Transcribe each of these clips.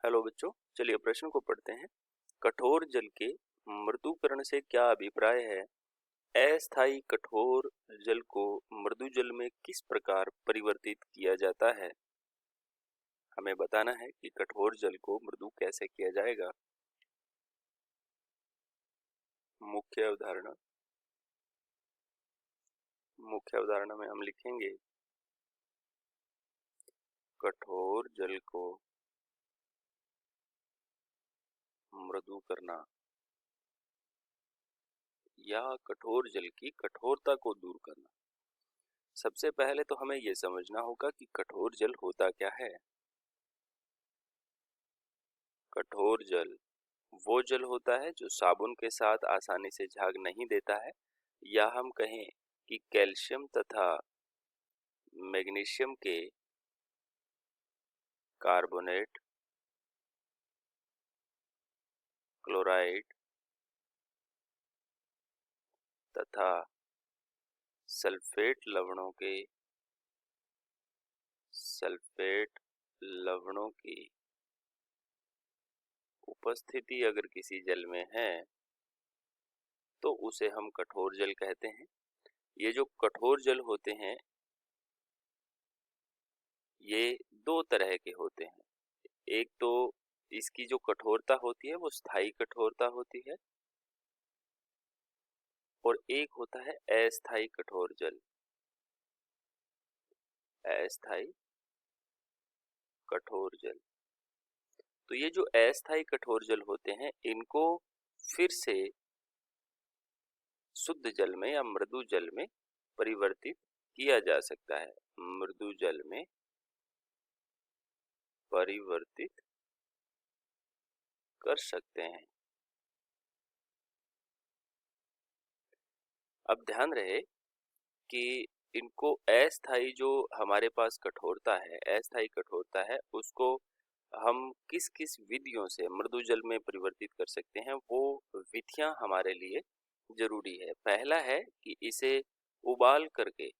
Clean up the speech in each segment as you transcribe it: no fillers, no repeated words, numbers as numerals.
Hello बच्चों, चलिए प्रश्न को पढ़ते हैं। कठोर जल के मृदुकरण से क्या अभिप्राय है? अस्थायी कठोर जल को मृदु जल में किस प्रकार परिवर्तित किया जाता है? हमें बताना है कि कठोर जल को मृदु कैसे किया जाएगा। मुख्य उदाहरण में हम लिखेंगे कठोर जल को मृदु करना या कठोर जल की कठोरता को दूर करना। सबसे पहले तो हमें यह समझना होगा कि कठोर जल होता क्या है। कठोर जल वो जल होता है जो साबुन के साथ आसानी से झाग नहीं देता है, या हम कहें कि कैल्शियम तथा मैग्नीशियम के कार्बोनेट, क्लोराइड तथा सल्फेट लवणों की उपस्थिति अगर किसी जल में है तो उसे हम कठोर जल कहते हैं। ये जो कठोर जल होते हैं ये दो तरह के होते हैं। एक तो इसकी जो कठोरता होती है वो स्थायी कठोरता होती है, और एक होता है अस्थायी कठोर जल। अस्थायी कठोर जल, तो ये जो अस्थायी कठोर जल होते हैं इनको फिर से शुद्ध जल में या मृदु जल में परिवर्तित किया जा सकता है। मृदु जल में परिवर्तित कर सकते हैं। अब ध्यान रहे कि इनको अस्थायी जो हमारे पास कठोरता है, अस्थायी कठोरता है, उसको हम किस किस विधियों से मृदु जल में परिवर्तित कर सकते हैं, वो विधियां हमारे लिए जरूरी है। पहला है कि इसे उबाल करके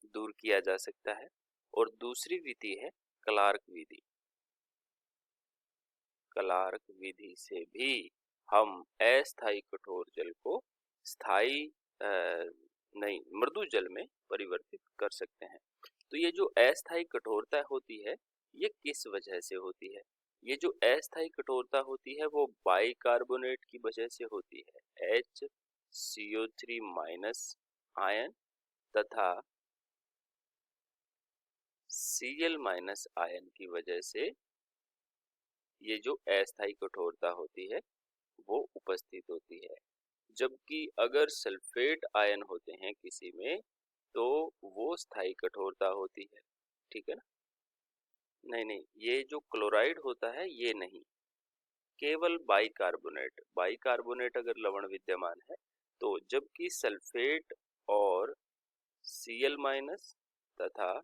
दूर किया जा सकता है, और दूसरी विधि है क्लार्क विधि। क्लार्क विधि से भी हम अस्थायी कठोर जल को स्थायी नहीं मृदु जल में परिवर्तित कर सकते हैं। तो ये जो अस्थायी कठोरता होती है ये किस वजह से होती है? ये जो अस्थायी कठोरता होती है वो बाइकार्बोनेट की वजह से होती है। HCO3- आयन तथा Cl- आयन की वजह से ये जो अस्थायी कठोरता होती है वो उपस्थित होती है। जबकि अगर सल्फेट आयन होते हैं किसी में तो वो स्थायी कठोरता होती है। ठीक है ना? नहीं, ये जो क्लोराइड होता है ये नहीं, केवल बाइकार्बोनेट अगर लवण विद्यमान है तो, जबकि सल्फेट और Cl- तथा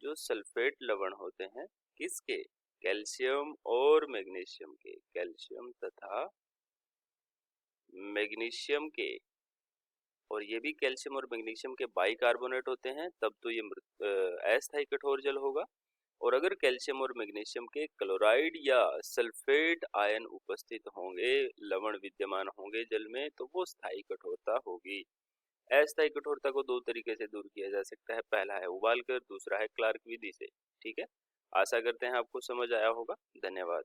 जो सल्फेट लवण होते हैं किसके? कैल्शियम और मैग्नीशियम के, कैल्शियम तथा मैग्नीशियम के, और ये भी कैल्शियम और मैग्नीशियम के बाइकार्बोनेट होते हैं, तब तो ये अस्थायी कठोर जल होगा। और अगर कैल्शियम और मैग्नीशियम के क्लोराइड या सल्फेट आयन उपस्थित होंगे, लवण विद्यमान होंगे जल में, तो वो स्थायी कठोरता होगी। अस्थायी कठोरता को दो तरीके से दूर किया जा सकता है। पहला है उबालकर, दूसरा है क्लार्क विधि से। ठीक है, आशा करते हैं आपको समझ आया होगा। धन्यवाद।